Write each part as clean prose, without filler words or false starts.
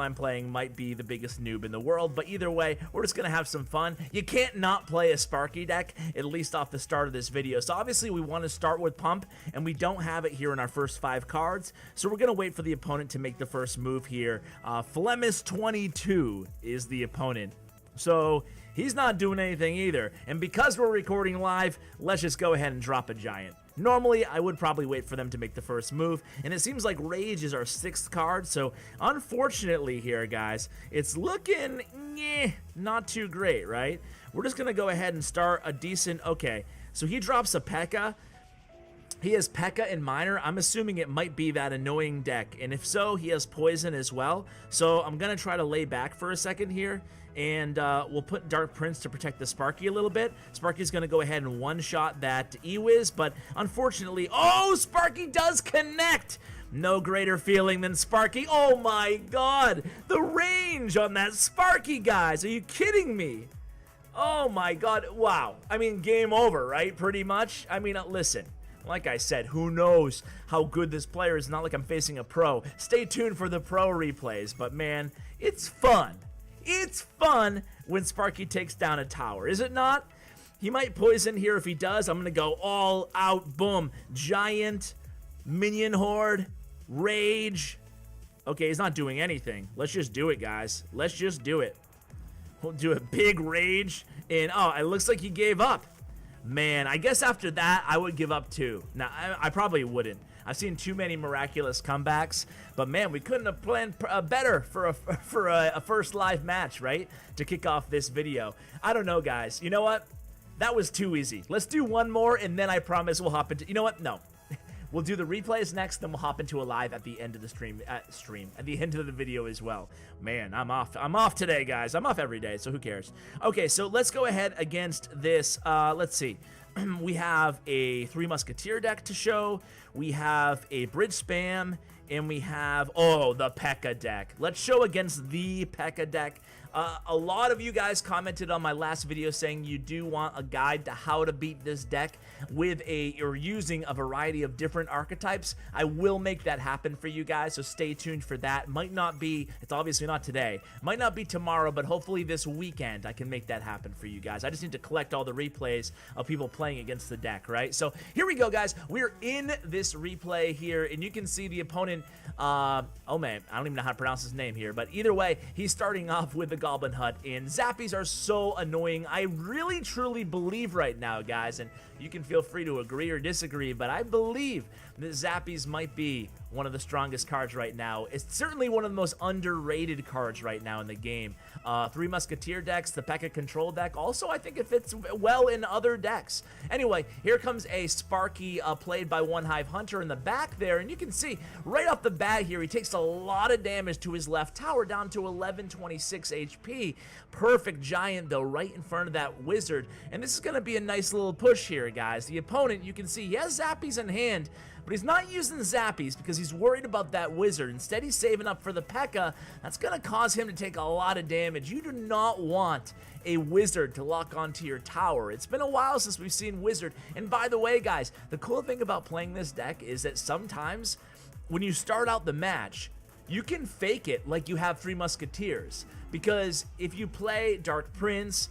I'm playing might be the biggest noob in the world, but either way, we're just gonna have some fun. You can't not play a Sparky deck, at least off the start of this video. So obviously we want to start with Pump, and we don't have it here in our first 5 cards, so we're gonna wait for the opponent to make the first move here. Flemis22 is the opponent, so he's not doing anything either, and because we're recording live, let's just go ahead and drop a Giant. Normally, I would probably wait for them to make the first move, and it seems like Rage is our 6th card, so unfortunately here, guys, it's looking not too great, right? We're just going to go ahead and start a decent, okay, so he drops a P.E.K.K.A. He has P.E.K.K.A. in Minor. I'm assuming it might be that annoying deck, and if so, he has Poison as well, so I'm going to try to lay back for a second here, and we'll put Dark Prince to protect the Sparky a little bit. Sparky's going to go ahead and one-shot that E-Wiz, but unfortunately, oh, Sparky does connect! No greater feeling than Sparky. Oh my god! The range on that Sparky, guys! Are you kidding me? Oh my god, wow. I mean, game over, right? Pretty much. I mean, listen. Like I said, who knows how good this player is? Not like I'm facing a pro. Stay tuned for the pro replays, but man, it's fun. It's fun when Sparky takes down a tower, is it not? He might poison here. If he does, I'm going to go all out. Boom. Giant, Minion Horde, Rage. Okay, he's not doing anything. Let's just do it, guys. Let's just do it. We'll do a big Rage. And, oh, it looks like he gave up. Man, I guess after that, I would give up too. Now, I probably wouldn't. I've seen too many miraculous comebacks, but man, we couldn't have planned better for a first live match, right? To kick off this video. I don't know, guys. You know what? That was too easy. Let's do one more, and then I promise we'll hop into... You know what? No. We'll do the replays next, then we'll hop into a live at the end of the stream, at the end of the video as well. Man, I'm off today, guys. I'm off every day, so who cares? Okay, so let's go ahead against this. Let's see. We have a 3 Musketeer deck to show. We have a Bridge Spam, and we have, oh, the P.E.K.K.A. deck. Let's show against the P.E.K.K.A. deck. A lot of you guys commented on my last video saying you do want a guide to how to beat this deck with or using a variety of different archetypes. I will make that happen for you guys, so stay tuned for that. Might not be, it's obviously not today, might not be tomorrow, but hopefully this weekend I can make that happen for you guys. I just need to collect all the replays of people playing against the deck, right? So here we go, guys. We're in this replay here, and you can see the opponent, oh man, I don't even know how to pronounce his name here, but either way, he's starting off with the Goblin Hut, and Zappies are so annoying. I really truly believe right now, guys, and you can feel free to agree or disagree, but I believe that Zappies might be one of the strongest cards right now. It's certainly one of the most underrated cards right now in the game. 3 Musketeer decks, the P.E.K.K.A. control deck, also I think it fits well in other decks. Anyway, here comes a Sparky played by One Hive Hunter in the back there, and you can see right off the bat here, he takes a lot of damage to his left tower, down to 1126 HP. Perfect Giant, though, right in front of that Wizard, and this is going to be a nice little push here, guys. The opponent, you can see, he has Zappies in hand, but he's not using Zappies because he's worried about that Wizard. Instead, he's saving up for the P.E.K.K.A. That's going to cause him to take a lot of damage. You do not want a Wizard to lock onto your tower. It's been a while since we've seen Wizard. And by the way, guys, the cool thing about playing this deck is that sometimes when you start out the match, you can fake it like you have 3 Musketeers. Because if you play Dark Prince,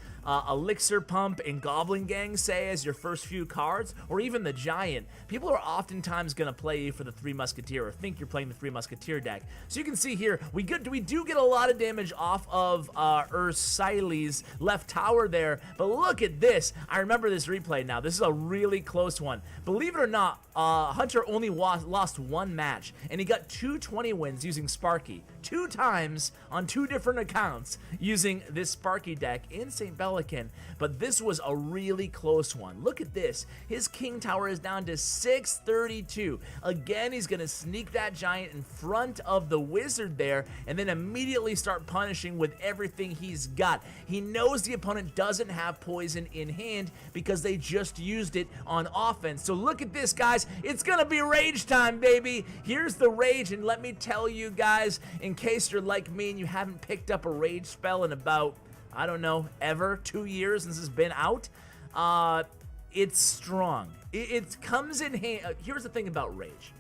Elixir Pump, and Goblin Gang, say, as your first few cards, or even the Giant, people are oftentimes going to play you for the 3 Musketeer, or think you're playing the 3 Musketeer deck. So you can see here, we do get a lot of damage off of Ursile's left tower there, but look at this. I remember this replay now. This is a really close one. Believe it or not, Hunter only lost 1 match, and he got 220 wins using Sparky. 2 times on 2 different accounts using this Sparky deck in St. Pelican, but this was a really close one. Look at this. His King Tower is down to 632. Again, he's going to sneak that Giant in front of the Wizard there, and then immediately start punishing with everything he's got. He knows the opponent doesn't have Poison in hand because they just used it on offense. So look at this, guys. It's going to be Rage time, baby. Here's the Rage, and let me tell you guys, in case you're like me and you haven't picked up a Rage spell in about, I don't know, ever 2 years since it's been out, it's strong. It comes in hand. Here's the thing about Rage.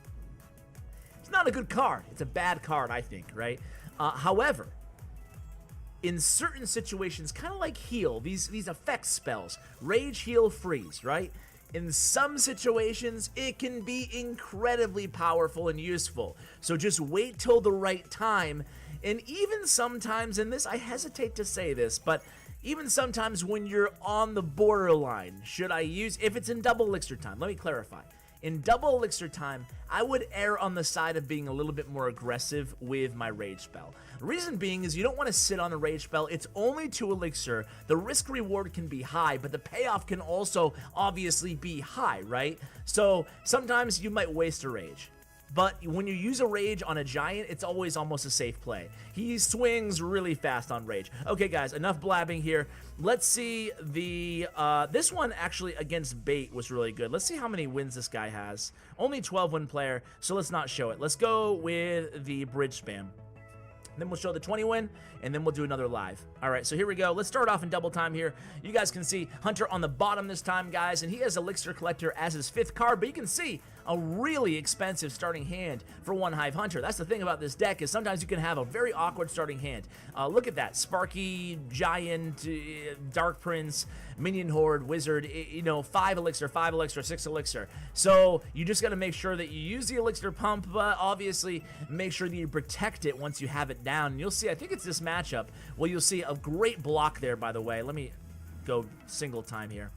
It's not a good card. It's a bad card, I think, right? However, in certain situations, kind of like heal, these effect spells, rage, heal, freeze, right? In some situations, it can be incredibly powerful and useful. So just wait till the right time. And even sometimes, and this, I hesitate to say this, but even sometimes when you're on the borderline, should I use, if it's in double elixir time, let me clarify. In double elixir time, I would err on the side of being a little bit more aggressive with my rage spell. The reason being is you don't want to sit on a rage spell. It's only 2 elixir. The risk reward can be high, but the payoff can also obviously be high, right? So sometimes you might waste a rage. But when you use a rage on a giant, it's always almost a safe play. He swings really fast on rage. Okay, guys, enough blabbing here. Let's see the, this one actually against bait was really good. Let's see how many wins this guy has. Only 12 win player, so let's not show it. Let's go with the bridge spam. Then we'll show the 20 win, and then we'll do another live. All right, so here we go. Let's start off in double time here. You guys can see Hunter on the bottom this time, guys, and he has Elixir Collector as his 5th card, but you can see a really expensive starting hand for One Hive Hunter. That's the thing about this deck, is sometimes you can have a very awkward starting hand. Look at that. Sparky, Giant, Dark Prince, Minion Horde, Wizard, you know, 5 elixir, 6 elixir. So you just got to make sure that you use the elixir pump, but obviously make sure that you protect it once you have it down. And you'll see, I think it's this matchup, well, you'll see a great block there, by the way. Let me go single time here.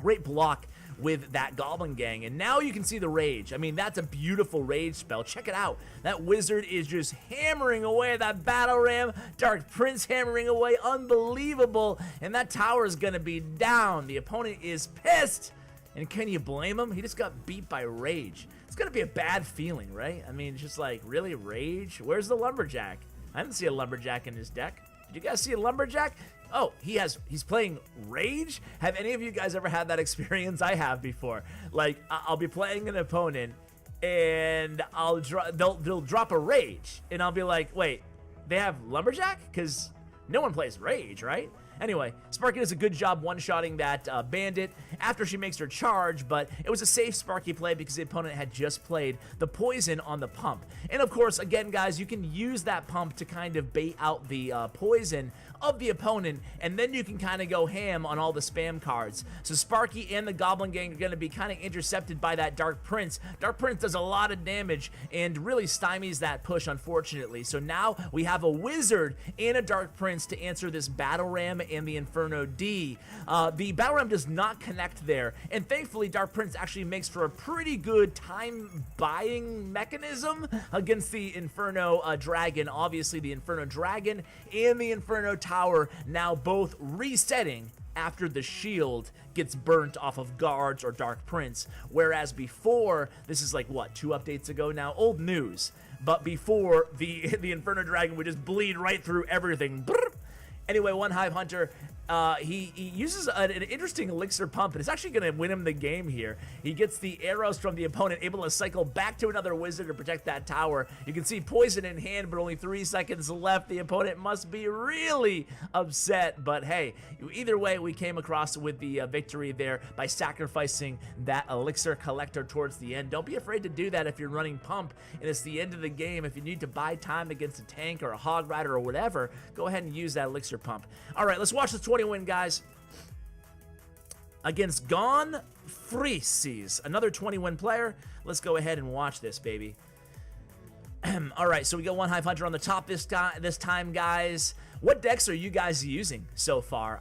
Great block with that Goblin Gang, and now you can see the rage. I mean, that's a beautiful rage spell. Check it out. That Wizard is just hammering away. That Battle Ram, Dark Prince hammering away. Unbelievable. And that tower is going to be down. The opponent is pissed. And can you blame him? He just got beat by rage. It's going to be a bad feeling, right? I mean, just like, really, rage? Where's the Lumberjack? I didn't see a Lumberjack in his deck. Did you guys see a Lumberjack? Oh, he's playing Rage? Have any of you guys ever had that experience? I have before. Like, I'll be playing an opponent, and they'll drop a Rage, and I'll be like, wait, they have Lumberjack? Because no one plays Rage, right? Anyway, Sparky does a good job one-shotting that Bandit after she makes her charge, but it was a safe Sparky play because the opponent had just played the poison on the pump. And of course, again, guys, you can use that pump to kind of bait out the poison of the opponent, and then you can kind of go ham on all the spam cards. So Sparky and the Goblin Gang are going to be kind of intercepted by that Dark Prince. Dark Prince does a lot of damage and really stymies that push, unfortunately. So now we have a Wizard and a Dark Prince to answer this Battle Ram and the Inferno D. The Battle Ram does not connect there, and thankfully Dark Prince actually makes for a pretty good time buying mechanism against the Inferno Dragon. Obviously the Inferno Dragon and the Inferno Tower now both resetting after the shield gets burnt off of guards or Dark Prince, whereas before, this is like what, 2 updates ago now, old news, but before the Inferno Dragon would just bleed right through everything. Brrr. Anyway, One Hive Hunter, he uses an interesting elixir pump, and it's actually going to win him the game here. He gets the arrows from the opponent, able to cycle back to another Wizard to protect that tower. You can see poison in hand, but only 3 seconds left. The opponent must be really upset, but hey, either way, we came across with the victory there by sacrificing that elixir collector towards the end. Don't be afraid to do that if you're running pump, and it's the end of the game. If you need to buy time against a tank or a hog rider or whatever, go ahead and use that elixir pump. All right, let's watch this 20 win, guys. Against Gone Freeses, another 20 win player. Let's go ahead and watch this, baby. All right, so we got One Hive Hunter on the top this time, guys. What decks are you guys using so far?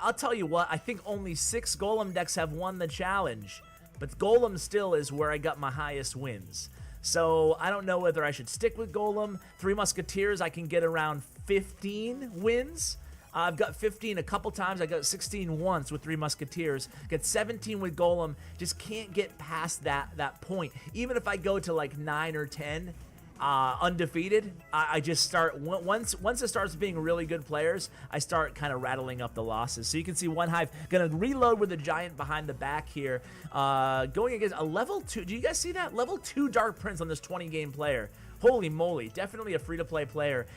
I'll tell you what, I think only 6 Golem decks have won the challenge, but Golem still is where I got my highest wins. So I don't know whether I should stick with Golem. 3 Musketeers, I can get around 15 wins. I've got 15 a couple times. I got 16 once with 3 Musketeers. Got 17 with Golem. Just can't get past that point. Even if I go to like 9 or 10 undefeated, I just start, once it starts being really good players, I start kind of rattling up the losses. So you can see One Hive gonna reload with a Giant behind the back here, going against a level 2. Do you guys see that? Level 2 Dark Prince on this 20 game player. Holy moly, definitely a free-to-play player.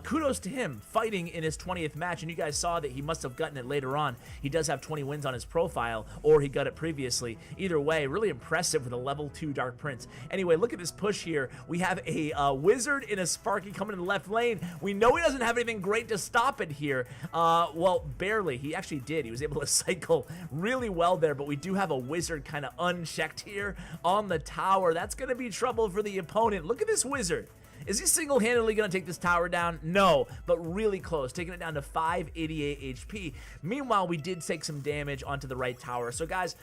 Kudos to him fighting in his 20th match, and you guys saw that he must have gotten it later on. He does have 20 wins on his profile, or he got it previously. Either way, really impressive with a level 2 Dark Prince. Anyway, look at this push here. We have a Wizard and a Sparky coming in the left lane. We know he doesn't have anything great to stop it here. Well, barely. He actually did. He was able to cycle really well there, but we do have a Wizard kind of unchecked here on the tower. That's going to be trouble for the opponent. Look at this Wizard. Is he single-handedly going to take this tower down? No, but really close, taking it down to 588 HP. Meanwhile, we did take some damage onto the right tower. So, guys,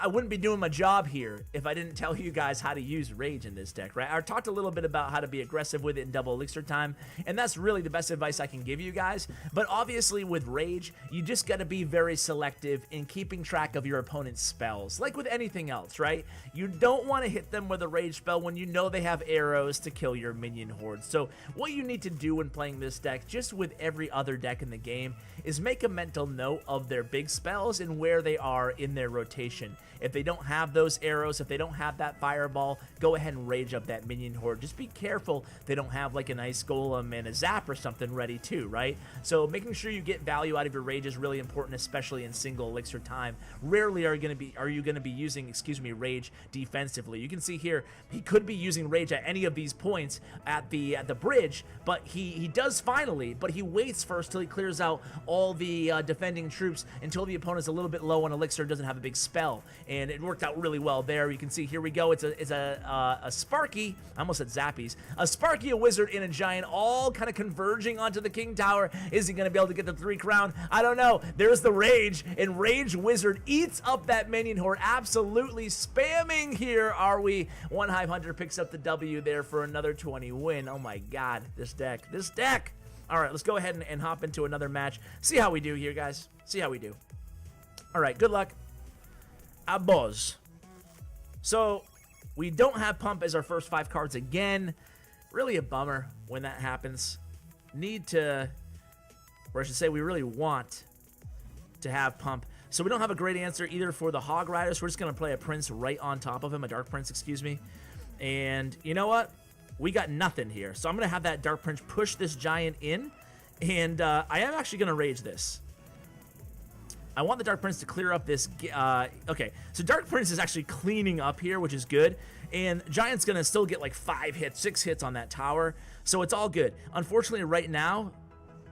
I wouldn't be doing my job here if I didn't tell you guys how to use Rage in this deck, right? I talked a little bit about how to be aggressive with it in double elixir time, and that's really the best advice I can give you guys. But obviously with Rage, you just got to be very selective in keeping track of your opponent's spells, like with anything else, right? You don't want to hit them with a Rage spell when you know they have arrows to kill your minion horde. So what you need to do when playing this deck, just with every other deck in the game, is make a mental note of their big spells and where they are in their rotation. If they don't have those arrows, if they don't have that fireball, go ahead and rage up that minion horde. Just be careful they don't have like an ice golem and a zap or something ready too, right? So making sure you get value out of your rage is really important, especially in single elixir time. Rarely are you going to be using, rage defensively. You can see here he could be using rage at any of these points at the bridge, but he does finally, but he waits first till he clears out all the defending troops until the opponent's a little bit low on elixir, doesn't have a big spell. And it worked out really well there. You can see, here we go. It's a Sparky. I almost said Zappies. A Sparky, a Wizard, and a Giant all kind of converging onto the King Tower. Is he going to be able to get the 3 crown? I don't know. There's the Rage, and Rage Wizard eats up that minion horde. Absolutely spamming here, are we? One Hive Hunter picks up the W there for another 20 win. Oh my God, this deck. This deck. All right, let's go ahead and hop into another match. See how we do here, guys. See how we do. All right, good luck. A buzz. So we don't have Pump as our first 5 cards again. Really a bummer when that happens. Need to, or I should say we really want to have Pump. So we don't have a great answer either for the Hog Rider, so we're just going to play a Prince right on top of him, a Dark Prince, excuse me. And you know what? We got nothing here. So I'm going to have that Dark Prince push this Giant in, and I am actually going to rage this. I want the Dark Prince to clear up this. Okay, so Dark Prince is actually cleaning up here, which is good. And Giant's going to still get like 5 hits, 6 hits on that tower. So it's all good. Unfortunately, right now,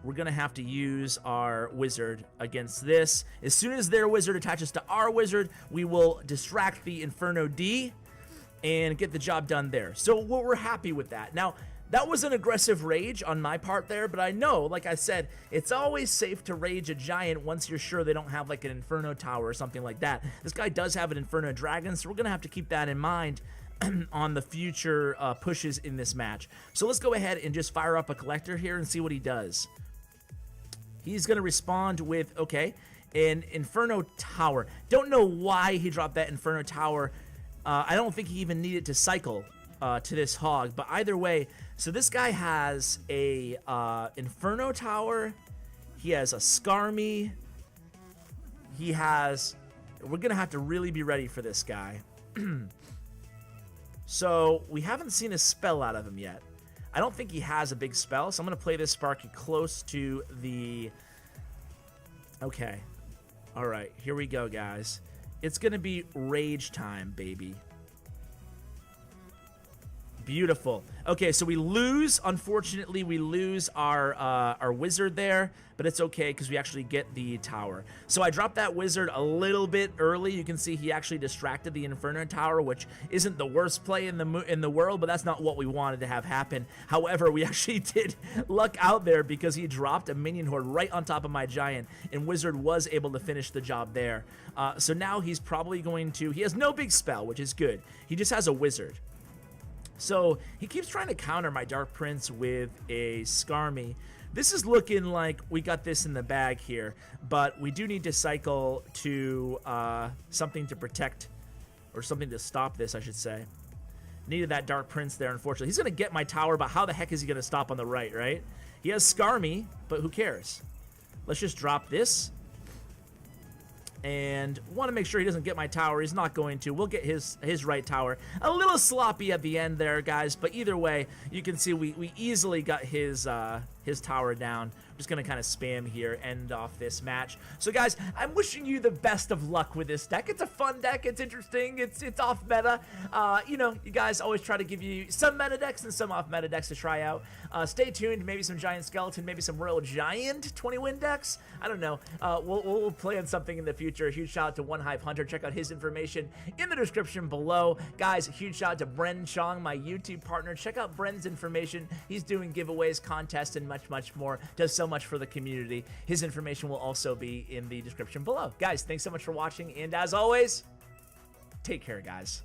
we're going to have to use our Wizard against this. As soon as their Wizard attaches to our Wizard, we will distract the Inferno D and get the job done there. So we're happy with that. Now, that was an aggressive rage on my part there, but I know, like I said, it's always safe to rage a Giant once you're sure they don't have like an Inferno Tower or something like that. This guy does have an Inferno Dragon, so we're going to have to keep that in mind on the future pushes in this match. So let's go ahead and just fire up a Collector here and see what he does. He's going to respond with, okay, an Inferno Tower. Don't know why he dropped that Inferno Tower. I don't think he even needed to cycle to this Hog, but either way, so this guy has a Inferno Tower, he has a Skarmy, he has, we're gonna have to really be ready for this guy. So we haven't seen a spell out of him yet. I don't think he has a big spell, so I'm gonna play this Sparky close to the, okay, all right, here we go, guys. It's gonna be rage time, baby. Beautiful. Okay, so we lose. Unfortunately, we lose our Wizard there, but it's okay because we actually get the tower. So I dropped that Wizard a little bit early. You can see he actually distracted the Inferno Tower, which isn't the worst play in the world, but that's not what we wanted to have happen. However, we actually did luck out there because he dropped a minion horde right on top of my Giant, and Wizard was able to finish the job there. So now he's probably going to, he has no big spell, which is good. He just has a Wizard. So he keeps trying to counter my Dark Prince with a Skarmy. This is looking like we got this in the bag here, but we do need to cycle to something to protect, or something to stop this, I should say. Needed that Dark Prince there, unfortunately. He's going to get my tower, but how the heck is he going to stop on the right, right? He has Skarmy, but who cares? Let's just drop this. and want to make sure he doesn't get my tower. He's not going to. We'll get his right tower. A little sloppy at the end there, guys, but either way, you can see we easily got his tower down. I'm just going to kind of spam here, end off this match. So, guys, I'm wishing you the best of luck with this deck. It's a fun deck. It's interesting. It's off meta. You know, you guys always try to give you some meta decks and some off meta decks to try out. Stay tuned. Maybe some Giant Skeleton, maybe some Royal Giant 20-win decks. I don't know. We'll play on something in the future. Huge shout out to One Hype Hunter. Check out his information in the description below. Guys, huge shout out to Bren Chong, my YouTube partner. Check out Bren's information. He's doing giveaways, contests, and much, much more. Does so much for the community. His information will also be in the description below. Guys, thanks so much for watching, and as always, take care, guys.